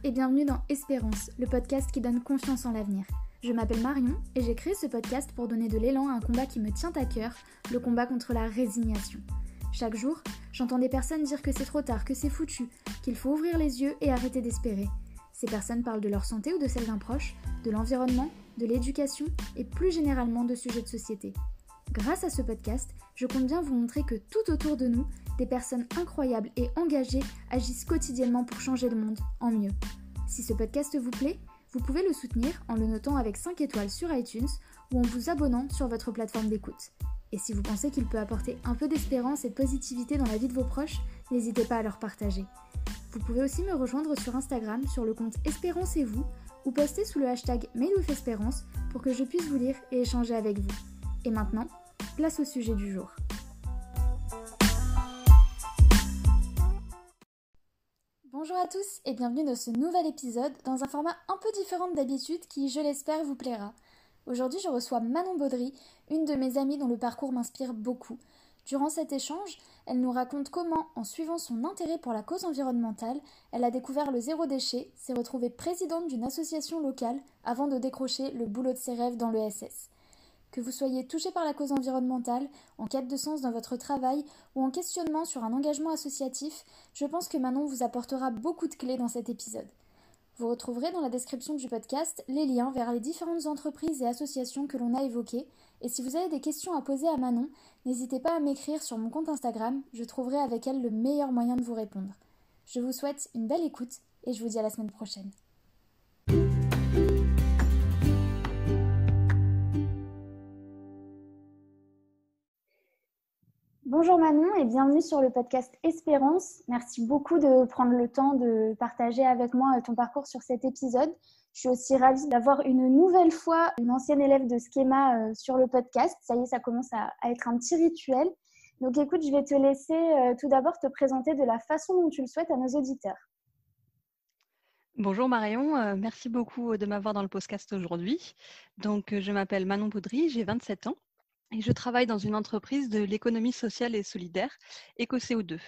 et bienvenue dans Espérance, le podcast qui donne confiance en l'avenir. Je m'appelle Marion et j'ai créé ce podcast pour donner de l'élan à un combat qui me tient à cœur, le combat contre la résignation. Chaque jour, j'entends des personnes dire que c'est trop tard, que c'est foutu, qu'il faut ouvrir les yeux et arrêter d'espérer. Ces personnes parlent de leur santé ou de celle d'un proche, de l'environnement, de l'éducation et plus généralement de sujets de société. Grâce à ce podcast, je compte bien vous montrer que tout autour de nous, des personnes incroyables et engagées agissent quotidiennement pour changer le monde en mieux. Si ce podcast vous plaît, vous pouvez le soutenir en le notant avec 5 étoiles sur iTunes ou en vous abonnant sur votre plateforme d'écoute. Et si vous pensez qu'il peut apporter un peu d'espérance et de positivité dans la vie de vos proches, n'hésitez pas à leur partager. Vous pouvez aussi me rejoindre sur Instagram sur le compte Espérance et vous ou poster sous le hashtag #MadeWithEspérance pour que je puisse vous lire et échanger avec vous. Et maintenant, place au sujet du jour. Bonjour à tous et bienvenue dans ce nouvel épisode dans un format un peu différent d'habitude qui, je l'espère, vous plaira. Aujourd'hui, je reçois Manon Baudry, une de mes amies dont le parcours m'inspire beaucoup. Durant cet échange, elle nous raconte comment, en suivant son intérêt pour la cause environnementale, elle a découvert le zéro déchet, s'est retrouvée présidente d'une association locale avant de décrocher le boulot de ses rêves dans l'ESS. Que vous soyez touché par la cause environnementale, en quête de sens dans votre travail ou en questionnement sur un engagement associatif, je pense que Manon vous apportera beaucoup de clés dans cet épisode. Vous retrouverez dans la description du podcast les liens vers les différentes entreprises et associations que l'on a évoquées, et si vous avez des questions à poser à Manon, n'hésitez pas à m'écrire sur mon compte Instagram, je trouverai avec elle le meilleur moyen de vous répondre. Je vous souhaite une belle écoute et je vous dis à la semaine prochaine. Bonjour Manon et bienvenue sur le podcast Espérance. Merci beaucoup de prendre le temps de partager avec moi ton parcours sur cet épisode. Je suis aussi ravie d'avoir une nouvelle fois une ancienne élève de Schema sur le podcast. Ça y est, ça commence à être un petit rituel. Donc écoute, je vais te laisser tout d'abord te présenter de la façon dont tu le souhaites à nos auditeurs. Bonjour Marion, merci beaucoup de m'avoir dans le podcast aujourd'hui. Donc, je m'appelle Manon Baudry, j'ai 27 ans. Et je travaille dans une entreprise de l'économie sociale et solidaire, EcoCO2.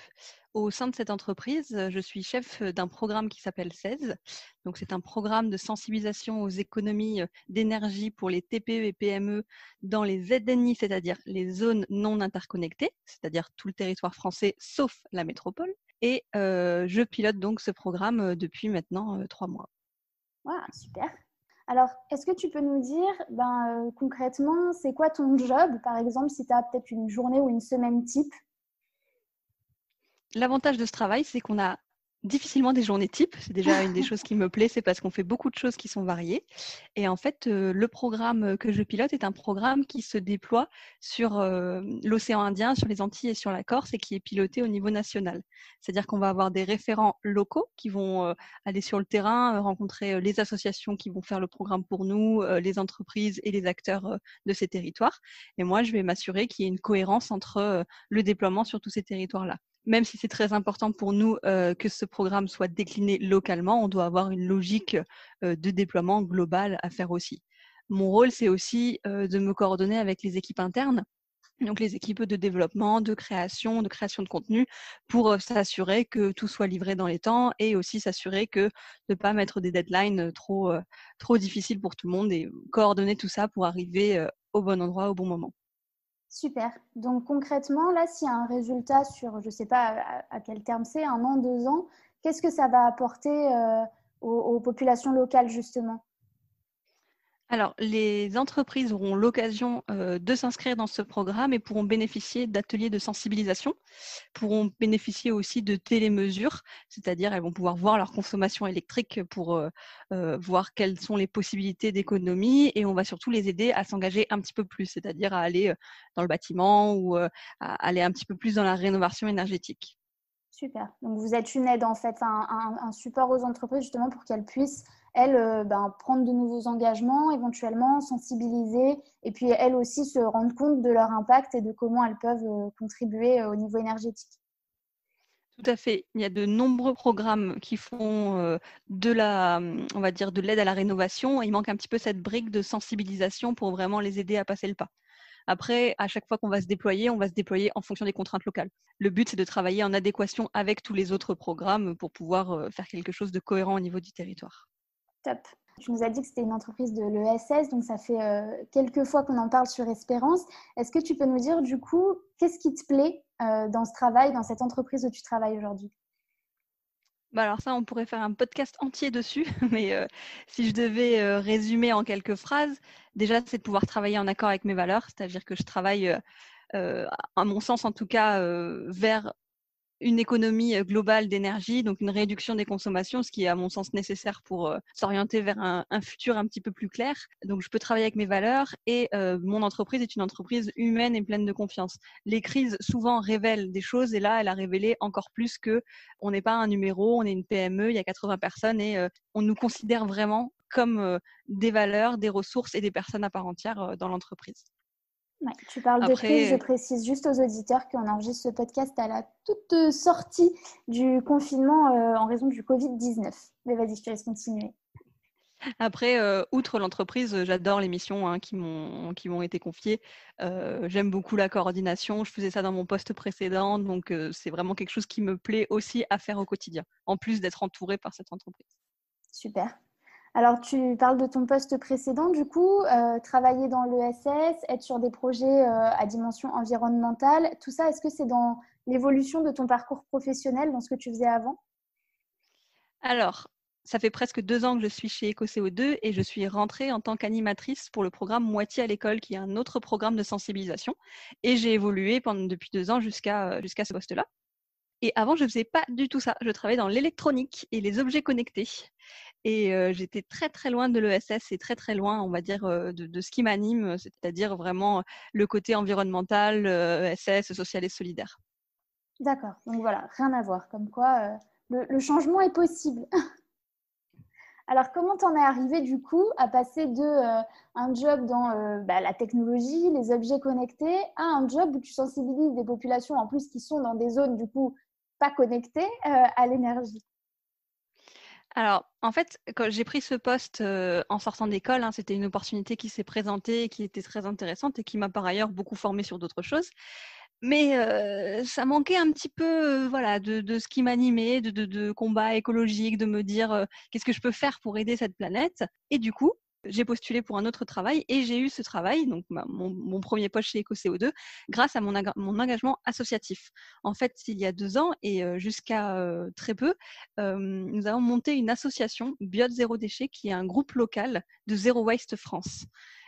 Au sein de cette entreprise, je suis chef d'un programme qui s'appelle 16. Donc, c'est un programme de sensibilisation aux économies d'énergie pour les TPE et PME dans les ZNI, c'est-à-dire les zones non interconnectées, c'est-à-dire tout le territoire français sauf la métropole. Et je pilote donc ce programme depuis maintenant 3 mois. Wow, super. Alors, est-ce que tu peux nous dire concrètement, c'est quoi ton job, par exemple, si tu as peut-être une journée ou une semaine type? L'avantage de ce travail, c'est qu'on a difficilement des journées types. C'est déjà une des choses qui me plaît, c'est parce qu'on fait beaucoup de choses qui sont variées. Et en fait, le programme que je pilote est un programme qui se déploie sur l'océan Indien, sur les Antilles et sur la Corse et qui est piloté au niveau national. C'est-à-dire qu'on va avoir des référents locaux qui vont aller sur le terrain, rencontrer les associations qui vont faire le programme pour nous, les entreprises et les acteurs de ces territoires. Et moi, je vais m'assurer qu'il y ait une cohérence entre le déploiement sur tous ces territoires-là. Même si c'est très important pour nous que ce programme soit décliné localement, on doit avoir une logique de déploiement global à faire aussi. Mon rôle, c'est aussi de me coordonner avec les équipes internes, donc les équipes de développement, de création de contenu, pour s'assurer que tout soit livré dans les temps et aussi s'assurer que de ne pas mettre des deadlines trop difficiles pour tout le monde et coordonner tout ça pour arriver au bon endroit, au bon moment. Super. Donc concrètement, là, s'il y a un résultat sur, je ne sais pas à quel terme c'est, 1 an, 2 ans, qu'est-ce que ça va apporter aux populations locales, justement? Alors, les entreprises auront l'occasion de s'inscrire dans ce programme et pourront bénéficier d'ateliers de sensibilisation, pourront bénéficier aussi de télémesures, c'est-à-dire elles vont pouvoir voir leur consommation électrique pour voir quelles sont les possibilités d'économie et on va surtout les aider à s'engager un petit peu plus, c'est-à-dire à aller dans le bâtiment ou à aller un petit peu plus dans la rénovation énergétique. Super. Donc vous êtes une aide, en fait, un support aux entreprises, justement, pour qu'elles puissent prendre de nouveaux engagements, éventuellement sensibiliser et puis elles aussi se rendre compte de leur impact et de comment elles peuvent contribuer au niveau énergétique. Tout à fait. Il y a de nombreux programmes qui font on va dire, de l'aide à la rénovation. Il manque un petit peu cette brique de sensibilisation pour vraiment les aider à passer le pas. Après, à chaque fois qu'on va se déployer, on va se déployer en fonction des contraintes locales. Le but, c'est de travailler en adéquation avec tous les autres programmes pour pouvoir faire quelque chose de cohérent au niveau du territoire. Top. Tu nous as dit que c'était une entreprise de l'ESS, donc ça fait quelques fois qu'on en parle sur Espérance. Est-ce que tu peux nous dire du coup, qu'est-ce qui te plaît dans ce travail, dans cette entreprise où tu travailles aujourd'hui? Alors ça, on pourrait faire un podcast entier dessus, mais si je devais résumer en quelques phrases, déjà, c'est de pouvoir travailler en accord avec mes valeurs, c'est-à-dire que je travaille, à mon sens en tout cas, vers une économie globale d'énergie, donc une réduction des consommations, ce qui est à mon sens nécessaire pour s'orienter vers un futur un petit peu plus clair. Donc je peux travailler avec mes valeurs et mon entreprise est une entreprise humaine et pleine de confiance. Les crises souvent révèlent des choses et là, elle a révélé encore plus que on n'est pas un numéro, on est une PME, il y a 80 personnes et on nous considère vraiment comme des valeurs, des ressources et des personnes à part entière dans l'entreprise. Ouais, tu parles de crise, je Après, précise juste aux auditeurs qu'on enregistre ce podcast à la toute sortie du confinement en raison du Covid-19. Mais vas-y, je te laisse continuer. Après, outre l'entreprise, j'adore les missions qui m'ont été confiées. J'aime beaucoup la coordination. Je faisais ça dans mon poste précédent, donc c'est vraiment quelque chose qui me plaît aussi à faire au quotidien, en plus d'être entourée par cette entreprise. Super. Alors, tu parles de ton poste précédent, du coup, travailler dans l'ESS, être sur des projets à dimension environnementale, tout ça, est-ce que c'est dans l'évolution de ton parcours professionnel, dans ce que tu faisais avant? Alors, ça fait presque 2 ans que je suis chez EcoCO2 et je suis rentrée en tant qu'animatrice pour le programme Moitié à l'école, qui est un autre programme de sensibilisation. Et j'ai évolué depuis 2 ans jusqu'à ce poste-là. Et avant, je ne faisais pas du tout ça. Je travaillais dans l'électronique et les objets connectés. Et j'étais très, très loin de l'ESS et très, très loin, on va dire, de ce qui m'anime, c'est-à-dire vraiment le côté environnemental, ESS, social et solidaire. D'accord, donc voilà, rien à voir, comme quoi le changement est possible. Alors, comment t'en es arrivé du coup à passer de un job dans la technologie, les objets connectés, à un job où tu sensibilises des populations en plus qui sont dans des zones du coup pas connectées à l'énergie? Alors, en fait, quand j'ai pris ce poste en sortant d'école, c'était une opportunité qui s'est présentée, qui était très intéressante et qui m'a par ailleurs beaucoup formée sur d'autres choses. Mais ça manquait un petit peu voilà, de ce qui m'animait, de combat écologique, de me dire qu'est-ce que je peux faire pour aider cette planète. Et du coup, j'ai postulé pour un autre travail et j'ai eu ce travail, donc mon premier poste chez EcoCO2, grâce à mon engagement associatif. En fait, il y a 2 ans et jusqu'à très peu, nous avons monté une association Biot Zéro Déchet qui est un groupe local de Zero Waste France.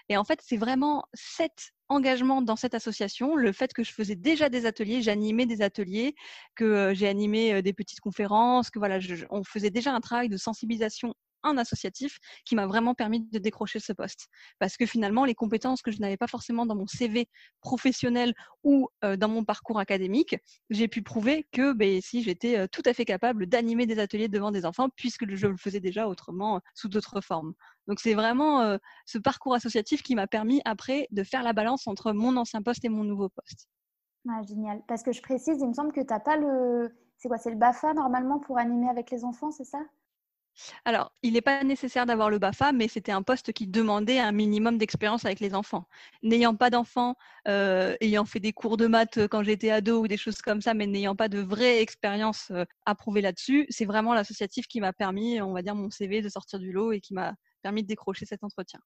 Et en fait, c'est vraiment cet engagement dans cette association, le fait que je faisais déjà des ateliers, j'animais des ateliers, que j'ai animé des petites conférences, que voilà, on faisait déjà un travail de sensibilisation en associatif qui m'a vraiment permis de décrocher ce poste. Parce que finalement, les compétences que je n'avais pas forcément dans mon CV professionnel ou dans mon parcours académique, j'ai pu prouver que si j'étais tout à fait capable d'animer des ateliers devant des enfants puisque je le faisais déjà autrement sous d'autres formes. Donc c'est vraiment ce parcours associatif qui m'a permis après de faire la balance entre mon ancien poste et mon nouveau poste. Ah, génial. Parce que je précise, il me semble que tu n'as pas le... C'est quoi? C'est le BAFA normalement pour animer avec les enfants, c'est ça? Alors, il n'est pas nécessaire d'avoir le BAFA, mais c'était un poste qui demandait un minimum d'expérience avec les enfants. N'ayant pas d'enfants, ayant fait des cours de maths quand j'étais ado ou des choses comme ça, mais n'ayant pas de vraie expérience approuvée là-dessus, c'est vraiment l'associatif qui m'a permis, on va dire, mon CV de sortir du lot et qui m'a permis de décrocher cet entretien.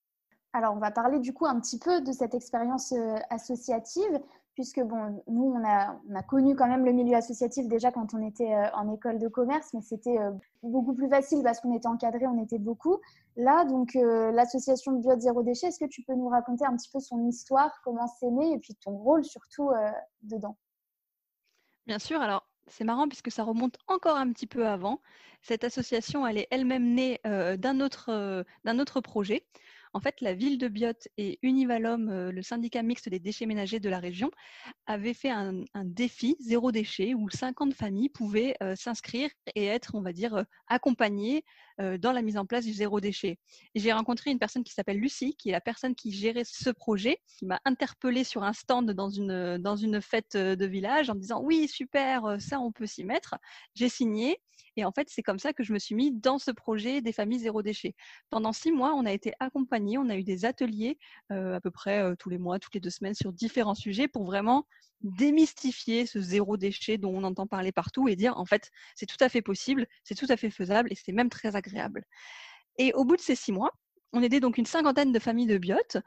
Alors, on va parler du coup un petit peu de cette expérience associative, puisque bon, nous, on a connu quand même le milieu associatif déjà quand on était en école de commerce, mais c'était beaucoup plus facile parce qu'on était encadrés, on était beaucoup. Là, donc, l'association Biot Zéro Déchet, est-ce que tu peux nous raconter un petit peu son histoire, comment c'est né et puis ton rôle surtout dedans? Bien sûr, alors c'est marrant puisque ça remonte encore un petit peu avant. Cette association, elle est elle-même née d'un autre projet. En fait, la ville de Biot et Univalom, le syndicat mixte des déchets ménagers de la région, avaient fait un défi zéro déchet où 50 familles pouvaient s'inscrire et être, on va dire, accompagnées dans la mise en place du zéro déchet. Et j'ai rencontré une personne qui s'appelle Lucie, qui est la personne qui gérait ce projet, qui m'a interpellée sur un stand dans une fête de village en me disant « Oui, super, ça, on peut s'y mettre ». J'ai signé et en fait, c'est comme ça que je me suis mis dans ce projet des familles zéro déchet. Pendant 6 mois, on a été accompagnés, on a eu des ateliers à peu près tous les mois, toutes les 2 semaines sur différents sujets pour vraiment démystifier ce zéro déchet dont on entend parler partout et dire en fait c'est tout à fait possible, c'est tout à fait faisable et c'est même très agréable. Et au bout de ces 6 mois, on aidait donc une 50aine de familles de biotes.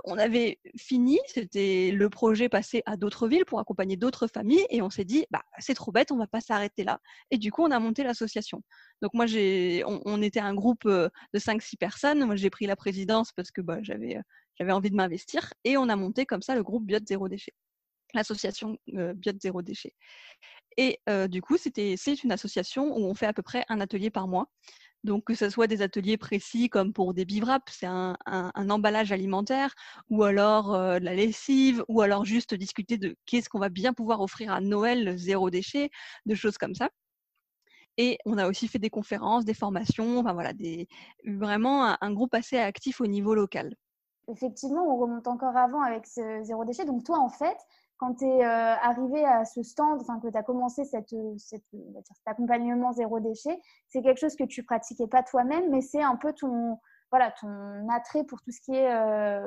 On avait fini, c'était le projet passé à d'autres villes pour accompagner d'autres familles et on s'est dit bah c'est trop bête, on va pas s'arrêter là. Et du coup on a monté l'association. Donc moi on était un groupe de 5-6 personnes. Moi j'ai pris la présidence parce que bah, j'avais envie de m'investir et on a monté comme ça le groupe Biote Zéro Déchet, l'association Biote Zéro Déchet. Et du coup, c'est une association où on fait à peu près un atelier par mois. Donc, que ce soit des ateliers précis comme pour des bivraps, c'est un emballage alimentaire, ou alors de la lessive, ou alors juste discuter de qu'est-ce qu'on va bien pouvoir offrir à Noël, zéro déchet, de choses comme ça. Et on a aussi fait des conférences, des formations, enfin voilà, vraiment un groupe assez actif au niveau local. Effectivement, on remonte encore avant avec ce zéro déchet. Donc toi, en fait, quand tu es arrivé à ce stand, enfin que tu as commencé cet accompagnement zéro déchet, c'est quelque chose que tu pratiquais pas toi-même, mais c'est un peu ton attrait pour tout ce qui est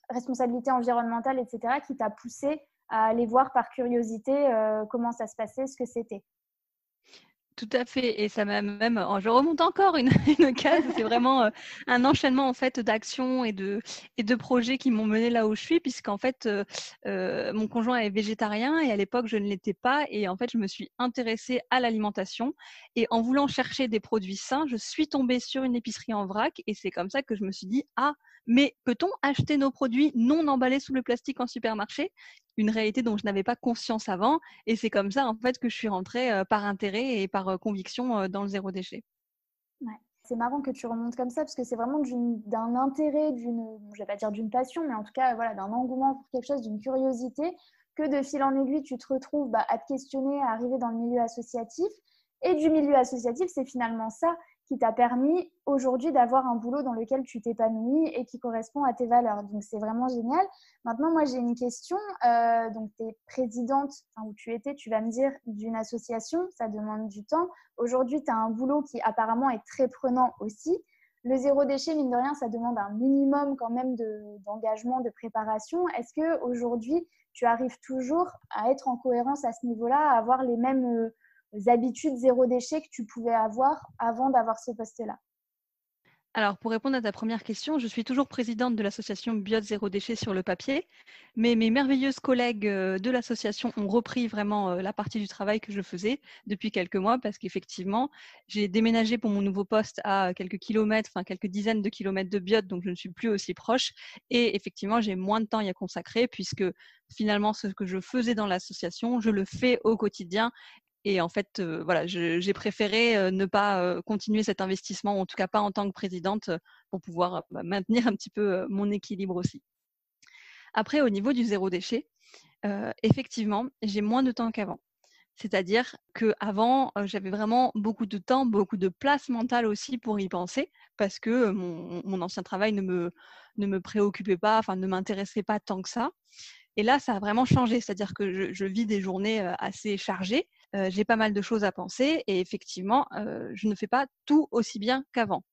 responsabilité environnementale, etc., qui t'a poussé à aller voir par curiosité comment ça se passait, ce que c'était. Tout à fait, et ça m'a même je remonte encore une une case, c'est vraiment, un enchaînement en fait d'actions et de projets qui m'ont menée là où je suis puisqu'en fait, mon conjoint est végétarien et à l'époque je ne l'étais pas et en fait je me suis intéressée à l'alimentation et en voulant chercher des produits sains, je suis tombée sur une épicerie en vrac et c'est comme ça que je me suis dit: «Ah, mais peut-on acheter nos produits non emballés sous le plastique en supermarché?» Une réalité dont je n'avais pas conscience avant et c'est comme ça, en fait, que je suis rentrée par intérêt et par conviction dans le zéro déchet. Ouais. C'est marrant que tu remontes comme ça parce que c'est vraiment d'un intérêt, je vais pas dire d'une passion, mais en tout cas voilà, d'un engouement pour quelque chose, d'une curiosité, que de fil en aiguille, tu te retrouves à te questionner, à arriver dans le milieu associatif. Et du milieu associatif, c'est finalement ça qui t'a permis aujourd'hui d'avoir un boulot dans lequel tu t'épanouis et qui correspond à tes valeurs. Donc c'est vraiment génial. Maintenant, moi j'ai une question. Donc tu es présidente, enfin, où tu étais, tu vas me dire, d'une association, ça demande du temps. Aujourd'hui, tu as un boulot qui apparemment est très prenant aussi. Le zéro déchet, mine de rien, ça demande un minimum quand même d'engagement, de préparation. Est-ce qu'aujourd'hui, tu arrives toujours à être en cohérence à ce niveau-là, à avoir les mêmes habitudes zéro déchet que tu pouvais avoir avant d'avoir ce poste-là? Alors, pour répondre à ta première question, je suis toujours présidente de l'association Biote Zéro Déchet sur le papier, mais mes merveilleuses collègues de l'association ont repris vraiment la partie du travail que je faisais depuis quelques mois parce qu'effectivement, j'ai déménagé pour mon nouveau poste à quelques kilomètres, enfin quelques dizaines de kilomètres de Biote, donc je ne suis plus aussi proche. Et effectivement, j'ai moins de temps à y consacrer puisque finalement, ce que je faisais dans l'association, je le fais au quotidien. Et en fait, voilà, j'ai préféré ne pas continuer cet investissement, en tout cas pas en tant que présidente, pour pouvoir maintenir un petit peu mon équilibre aussi. Après, au niveau du zéro déchet, effectivement, j'ai moins de temps qu'avant. C'est-à-dire qu'avant, j'avais vraiment beaucoup de temps, beaucoup de place mentale aussi pour y penser, parce que mon ancien travail ne me préoccupait pas, enfin ne m'intéressait pas tant que ça. Et là, ça a vraiment changé, c'est-à-dire que je vis des journées assez chargées, j'ai pas mal de choses à penser et effectivement, je ne fais pas tout aussi bien qu'avant.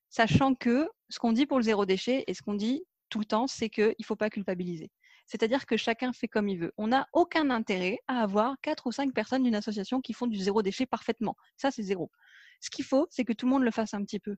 Sachant que ce qu'on dit pour le zéro déchet et ce qu'on dit tout le temps, c'est qu'il ne faut pas culpabiliser. C'est-à-dire que chacun fait comme il veut. On n'a aucun intérêt à avoir 4 ou 5 personnes d'une association qui font du zéro déchet parfaitement. Ça, c'est zéro. Ce qu'il faut, c'est que tout le monde le fasse un petit peu.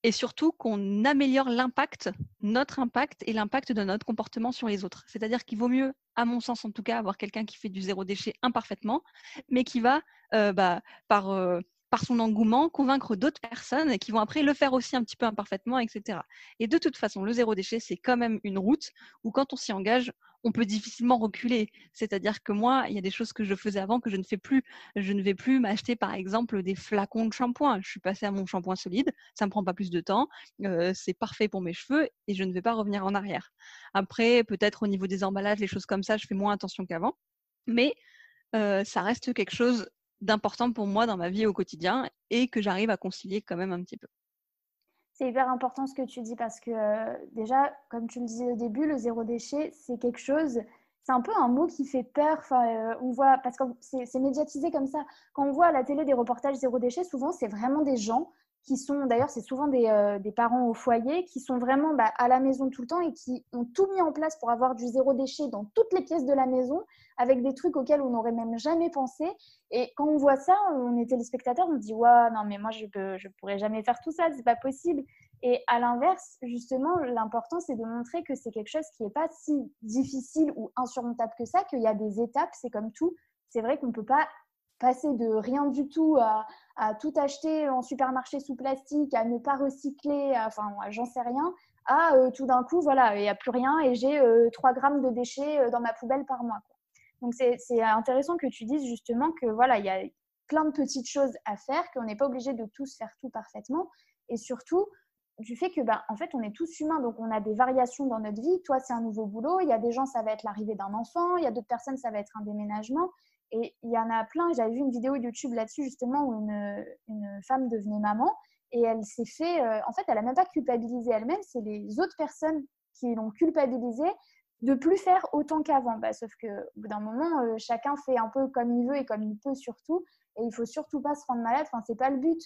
Et surtout qu'on améliore l'impact, notre impact et l'impact de notre comportement sur les autres. C'est-à-dire qu'il vaut mieux, à mon sens en tout cas, avoir quelqu'un qui fait du zéro déchet imparfaitement, mais qui va, par son engouement, convaincre d'autres personnes qui vont après le faire aussi un petit peu imparfaitement, etc. Et de toute façon, le zéro déchet, c'est quand même une route où quand on s'y engage, on peut difficilement reculer. C'est-à-dire que moi, il y a des choses que je faisais avant que je ne fais plus. Je ne vais plus m'acheter, par exemple, des flacons de shampoing. Je suis passée à mon shampoing solide. Ça me prend pas plus de temps. C'est parfait pour mes cheveux et je ne vais pas revenir en arrière. Après, peut-être au niveau des emballages, les choses comme ça, je fais moins attention qu'avant. Mais ça reste quelque chose d'important pour moi dans ma vie au quotidien et que j'arrive à concilier quand même un petit peu. C'est hyper important ce que tu dis parce que déjà, comme tu le disais au début, le zéro déchet, c'est quelque chose, c'est un peu un mot qui fait peur. Enfin, on voit, parce que c'est médiatisé comme ça. Quand on voit à la télé des reportages zéro déchet, souvent, c'est vraiment des gens qui sont, d'ailleurs, c'est souvent des parents au foyer qui sont vraiment à la maison tout le temps et qui ont tout mis en place pour avoir du zéro déchet dans toutes les pièces de la maison, avec des trucs auxquels on n'aurait même jamais pensé. Et quand on voit ça, on est téléspectateur, on se dit ouais, non mais moi je pourrais jamais faire tout ça, c'est pas possible. Et à l'inverse, justement, l'important c'est de montrer que c'est quelque chose qui n'est pas si difficile ou insurmontable que ça, qu'il y a des étapes, c'est comme tout. C'est vrai qu'on ne peut pas passer de rien du tout à tout acheter en supermarché sous plastique, à ne pas recycler, enfin j'en sais rien, à tout d'un coup, voilà, il n'y a plus rien et j'ai 3 grammes de déchets dans ma poubelle par mois, quoi. Donc c'est intéressant que tu dises justement que voilà, il y a plein de petites choses à faire, qu'on n'est pas obligé de tous faire tout parfaitement. Et surtout, du fait que en fait, on est tous humains, donc on a des variations dans notre vie. Toi, c'est un nouveau boulot. Il y a des gens, ça va être l'arrivée d'un enfant. Il y a d'autres personnes, ça va être un déménagement. Et il y en a plein. J'avais vu une vidéo YouTube là-dessus, justement, où une femme devenait maman. Et elle s'est fait... en fait, elle n'a même pas culpabilisé elle-même. C'est les autres personnes qui l'ont culpabilisée de plus faire autant qu'avant. Sauf qu'au bout d'un moment, chacun fait un peu comme il veut et comme il peut surtout. Et il ne faut surtout pas se rendre malade. Enfin, ce n'est pas le but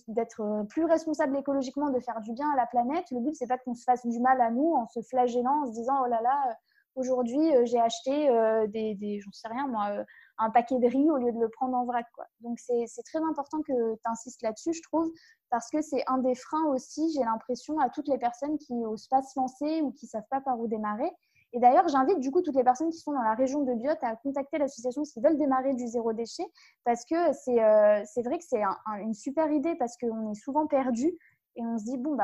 d'être plus responsable écologiquement, de faire du bien à la planète. Le but, c'est pas qu'on se fasse du mal à nous en se flagellant, en se disant « Oh là là, aujourd'hui, j'ai acheté j'en sais rien moi, un paquet de riz au lieu de le prendre en vrac. » quoi. Donc, c'est très important que tu insistes là-dessus, je trouve, parce que c'est un des freins aussi, j'ai l'impression, à toutes les personnes qui n'osent pas se lancer ou qui ne savent pas par où démarrer. Et d'ailleurs, j'invite du coup toutes les personnes qui sont dans la région de Biot à contacter l'association s'ils veulent démarrer du zéro déchet, parce que c'est vrai que c'est une super idée parce qu'on est souvent perdu et on se dit bon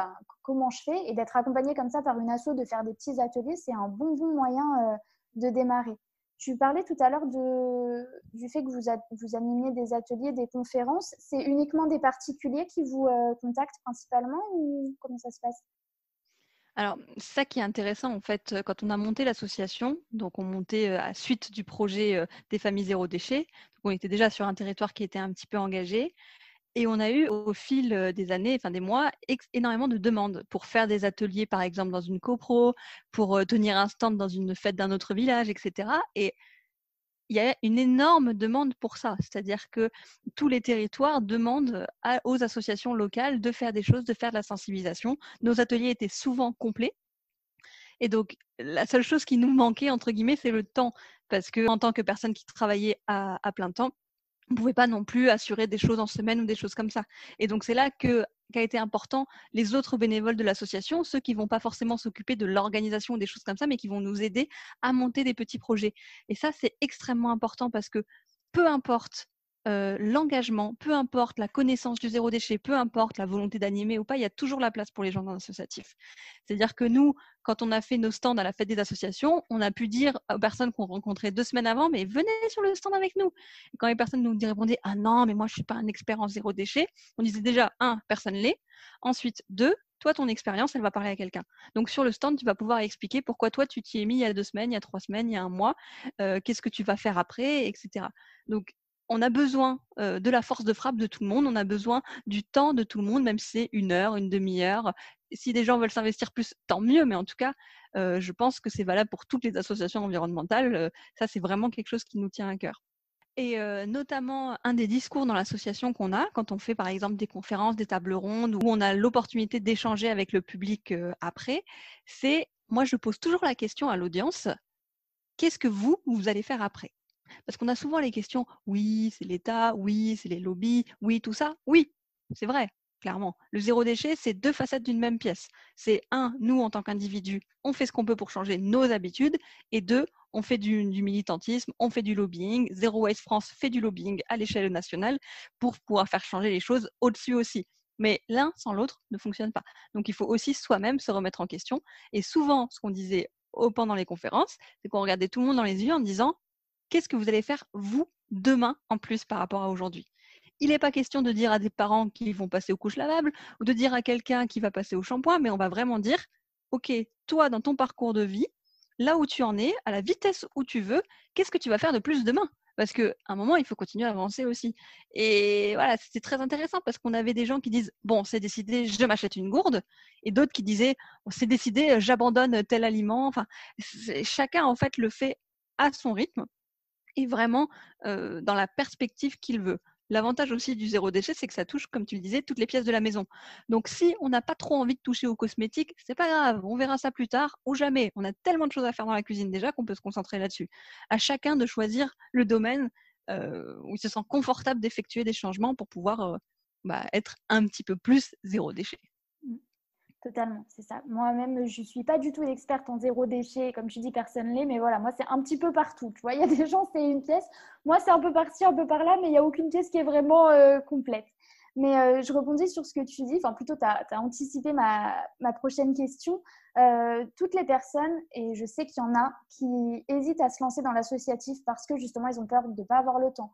comment je fais, et d'être accompagné comme ça par une asso, de faire des petits ateliers, c'est un bon moyen de démarrer. Tu parlais tout à l'heure du fait que vous animiez des ateliers, des conférences. C'est uniquement des particuliers qui vous contactent principalement ou comment ça se passe? Alors, ça qui est intéressant, en fait, quand on a monté l'association, donc on montait à suite du projet des familles zéro déchet, donc on était déjà sur un territoire qui était un petit peu engagé, et on a eu au fil des années, enfin des mois, énormément de demandes pour faire des ateliers, par exemple, dans une copro, pour tenir un stand dans une fête d'un autre village, etc. Et il y a une énorme demande pour ça. C'est-à-dire que tous les territoires demandent aux associations locales de faire des choses, de faire de la sensibilisation. Nos ateliers étaient souvent complets. Et donc, la seule chose qui nous manquait, entre guillemets, c'est le temps. Parce qu'en tant que personne qui travaillait à plein temps, on ne pouvait pas non plus assurer des choses en semaine ou des choses comme ça. Et donc, c'est là qu'a été important les autres bénévoles de l'association, ceux qui ne vont pas forcément s'occuper de l'organisation ou des choses comme ça, mais qui vont nous aider à monter des petits projets. Et ça, c'est extrêmement important parce que peu importe l'engagement, peu importe la connaissance du zéro déchet, peu importe la volonté d'animer ou pas, il y a toujours la place pour les gens dans l'associatif. C'est-à-dire que nous, quand on a fait nos stands à la fête des associations, on a pu dire aux personnes qu'on rencontrait 2 semaines avant, mais venez sur le stand avec nous. Et quand les personnes nous répondaient, ah non, mais moi je ne suis pas un expert en zéro déchet, on disait déjà, 1, personne l'est. Ensuite, 2, toi, ton expérience, elle va parler à quelqu'un. Donc sur le stand, tu vas pouvoir expliquer pourquoi toi, tu t'y es mis il y a 2 semaines, il y a 3 semaines, il y a un mois, qu'est-ce que tu vas faire après, etc. Donc, on a besoin de la force de frappe de tout le monde, on a besoin du temps de tout le monde, même si c'est 1 heure, une demi-heure. Si des gens veulent s'investir plus, tant mieux, mais en tout cas, je pense que c'est valable pour toutes les associations environnementales. Ça, c'est vraiment quelque chose qui nous tient à cœur. Et notamment, un des discours dans l'association qu'on a, quand on fait par exemple des conférences, des tables rondes, où on a l'opportunité d'échanger avec le public après, c'est, moi je pose toujours la question à l'audience, qu'est-ce que vous allez faire après ? Parce qu'on a souvent les questions, oui, c'est l'État, oui, c'est les lobbies, oui, tout ça. Oui, c'est vrai, clairement. Le zéro déchet, c'est 2 facettes d'une même pièce. C'est 1, nous, en tant qu'individus, on fait ce qu'on peut pour changer nos habitudes. Et 2, on fait du militantisme, on fait du lobbying. Zero Waste France fait du lobbying à l'échelle nationale pour pouvoir faire changer les choses au-dessus aussi. Mais l'un sans l'autre ne fonctionne pas. Donc, il faut aussi soi-même se remettre en question. Et souvent, ce qu'on disait pendant les conférences, c'est qu'on regardait tout le monde dans les yeux en disant, qu'est-ce que vous allez faire, vous, demain, en plus par rapport à aujourd'hui ? Il n'est pas question de dire à des parents qui vont passer aux couches lavables ou de dire à quelqu'un qui va passer au shampoing, mais on va vraiment dire, OK, toi, dans ton parcours de vie, là où tu en es, à la vitesse où tu veux, qu'est-ce que tu vas faire de plus demain ? parce qu'à un moment, il faut continuer à avancer aussi. Et voilà, c'était très intéressant parce qu'on avait des gens qui disent « Bon, c'est décidé, je m'achète une gourde » et d'autres qui disaient « C'est décidé, j'abandonne tel aliment ». Enfin, chacun, en fait, le fait à son rythme et vraiment dans la perspective qu'il veut. L'avantage aussi du zéro déchet, c'est que ça touche, comme tu le disais, toutes les pièces de la maison. Donc, si on n'a pas trop envie de toucher aux cosmétiques, c'est pas grave, on verra ça plus tard ou jamais. On a tellement de choses à faire dans la cuisine déjà qu'on peut se concentrer là-dessus. À chacun de choisir le domaine où il se sent confortable d'effectuer des changements pour pouvoir être un petit peu plus zéro déchet. Totalement, c'est ça. Moi-même, je ne suis pas du tout experte en zéro déchet, comme tu dis, personne l'est, mais voilà, moi, c'est un petit peu partout. Tu vois, il y a des gens, c'est une pièce. Moi, c'est un peu par-ci, un peu par-là, mais il n'y a aucune pièce qui est vraiment complète. Mais je rebondis sur ce que tu dis, enfin plutôt, tu as anticipé ma prochaine question. Toutes les personnes, et je sais qu'il y en a, qui hésitent à se lancer dans l'associatif parce que justement, ils ont peur de ne pas avoir le temps,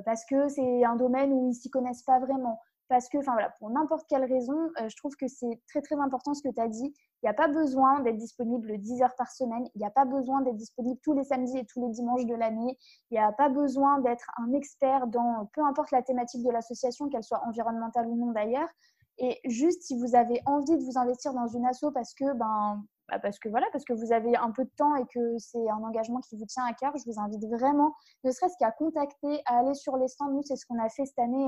parce que c'est un domaine où ils ne s'y connaissent pas vraiment. Parce que, enfin voilà, pour n'importe quelle raison, je trouve que c'est très très important ce que tu as dit. Il n'y a pas besoin d'être disponible 10 heures par semaine. Il n'y a pas besoin d'être disponible tous les samedis et tous les dimanches de l'année. Il n'y a pas besoin d'être un expert dans peu importe la thématique de l'association, qu'elle soit environnementale ou non d'ailleurs. Et juste si vous avez envie de vous investir dans une asso parce que parce que vous avez un peu de temps et que c'est un engagement qui vous tient à cœur, je vous invite vraiment, ne serait-ce qu'à contacter, à aller sur les stands. Nous, c'est ce qu'on a fait cette année.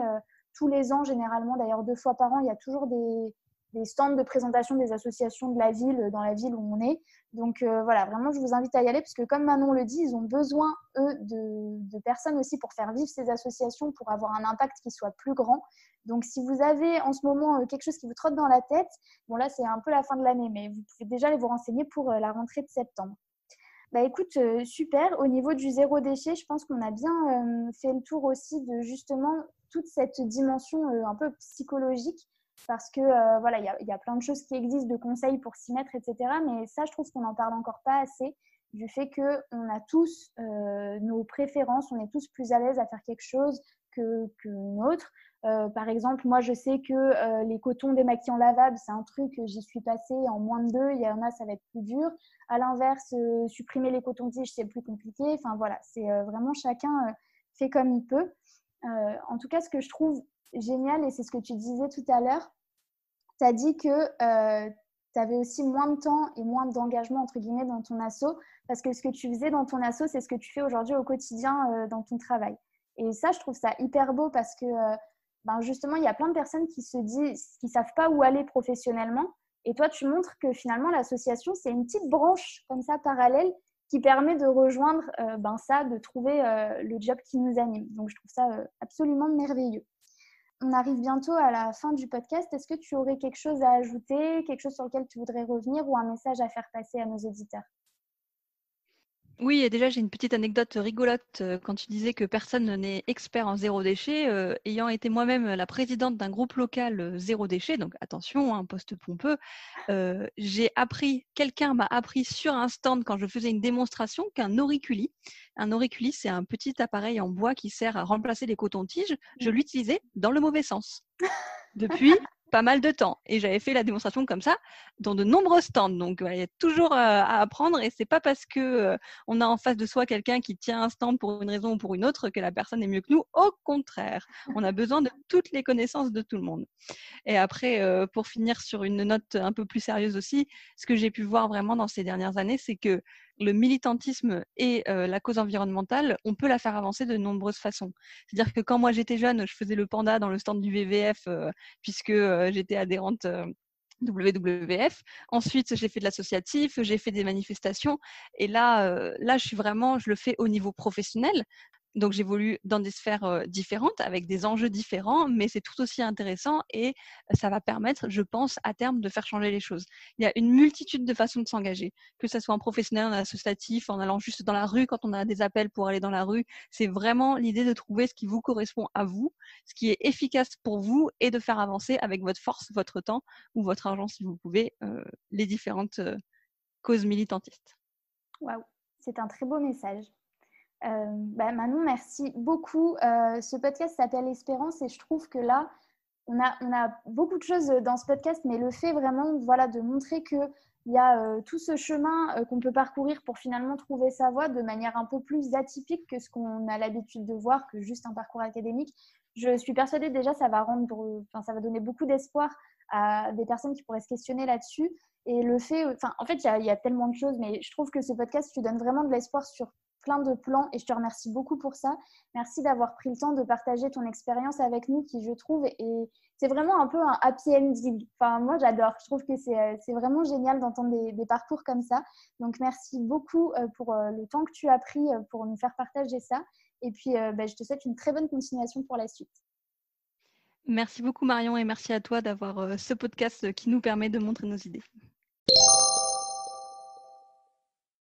Tous les ans, généralement, d'ailleurs 2 fois par an, il y a toujours des stands de présentation des associations de la ville, dans la ville où on est. Donc voilà, vraiment, je vous invite à y aller parce que comme Manon le dit, ils ont besoin, eux, de personnes aussi pour faire vivre ces associations, pour avoir un impact qui soit plus grand. Donc si vous avez en ce moment quelque chose qui vous trotte dans la tête, bon là, c'est un peu la fin de l'année, mais vous pouvez déjà aller vous renseigner pour la rentrée de septembre. Bah écoute, super. Au niveau du zéro déchet, je pense qu'on a bien fait le tour aussi de justement toute cette dimension un peu psychologique parce que voilà, il y a plein de choses qui existent de conseils pour s'y mettre, etc. Mais ça, je trouve qu'on n'en parle encore pas assez du fait qu'on a tous nos préférences, on est tous plus à l'aise à faire quelque chose qu'une autre. Par exemple, moi, je sais que les cotons démaquillants lavables, c'est un truc, j'y suis passée en moins de 2. Il y en a, ça va être plus dur. À l'inverse, supprimer les cotons-tiges, c'est plus compliqué. Enfin, voilà, c'est vraiment chacun fait comme il peut. En tout cas, ce que je trouve génial, et c'est ce que tu disais tout à l'heure, tu as dit que tu avais aussi moins de temps et moins d'engagement, entre guillemets, dans ton asso, parce que ce que tu faisais dans ton asso, c'est ce que tu fais aujourd'hui au quotidien dans ton travail. Et ça, je trouve ça hyper beau parce que justement, il y a plein de personnes qui se disent, qui ne savent pas où aller professionnellement. Et toi, tu montres que finalement, l'association, c'est une petite branche comme ça parallèle qui permet de rejoindre ça, de trouver le job qui nous anime. Donc, je trouve ça absolument merveilleux. On arrive bientôt à la fin du podcast. Est-ce que tu aurais quelque chose à ajouter, quelque chose sur lequel tu voudrais revenir ou un message à faire passer à nos auditeurs ? Oui, et déjà, j'ai une petite anecdote rigolote quand tu disais que personne n'est expert en zéro déchet. Ayant été moi-même la présidente d'un groupe local zéro déchet, donc attention, un poste pompeux, quelqu'un m'a appris sur un stand quand je faisais une démonstration qu'un auriculi, c'est un petit appareil en bois qui sert à remplacer les cotons-tiges, je l'utilisais dans le mauvais sens. Depuis pas mal de temps. Et j'avais fait la démonstration comme ça dans de nombreux stands. Donc, il y a toujours à apprendre et c'est pas parce que on a en face de soi quelqu'un qui tient un stand pour une raison ou pour une autre que la personne est mieux que nous. Au contraire, on a besoin de toutes les connaissances de tout le monde. Et après, pour finir sur une note un peu plus sérieuse aussi, ce que j'ai pu voir vraiment dans ces dernières années, c'est que le militantisme et la cause environnementale, on peut la faire avancer de nombreuses façons. C'est-à-dire que quand moi j'étais jeune, je faisais le panda dans le stand du WWF puisque j'étais adhérente WWF. Ensuite, j'ai fait de l'associatif, j'ai fait des manifestations. Et là, je le fais au niveau professionnel. Donc, j'évolue dans des sphères différentes, avec des enjeux différents, mais c'est tout aussi intéressant et ça va permettre, je pense, à terme, de faire changer les choses. Il y a une multitude de façons de s'engager, que ce soit en professionnel, en associatif, en allant juste dans la rue, quand on a des appels pour aller dans la rue. C'est vraiment l'idée de trouver ce qui vous correspond à vous, ce qui est efficace pour vous et de faire avancer avec votre force, votre temps ou votre argent, si vous pouvez, les différentes causes militantistes. Waouh, c'est un très beau message. Manon, merci beaucoup. Ce podcast s'appelle Espérance et je trouve que là, on a beaucoup de choses dans ce podcast, mais le fait vraiment de montrer que il y a tout ce chemin qu'on peut parcourir pour finalement trouver sa voie de manière un peu plus atypique que ce qu'on a l'habitude de voir, que juste un parcours académique. Je suis persuadée déjà ça va donner beaucoup d'espoir à des personnes qui pourraient se questionner là-dessus. Et le fait, en fait, il y a tellement de choses, mais je trouve que ce podcast, tu donnes vraiment de l'espoir sur plein de plans et je te remercie beaucoup pour ça. Merci d'avoir pris le temps de partager ton expérience avec nous qui, je trouve, et c'est vraiment un peu un happy ending. Enfin, moi, j'adore. Je trouve que c'est vraiment génial d'entendre des parcours comme ça. Donc, merci beaucoup pour le temps que tu as pris pour nous faire partager ça. Et puis, je te souhaite une très bonne continuation pour la suite. Merci beaucoup Marion et merci à toi d'avoir ce podcast qui nous permet de montrer nos idées.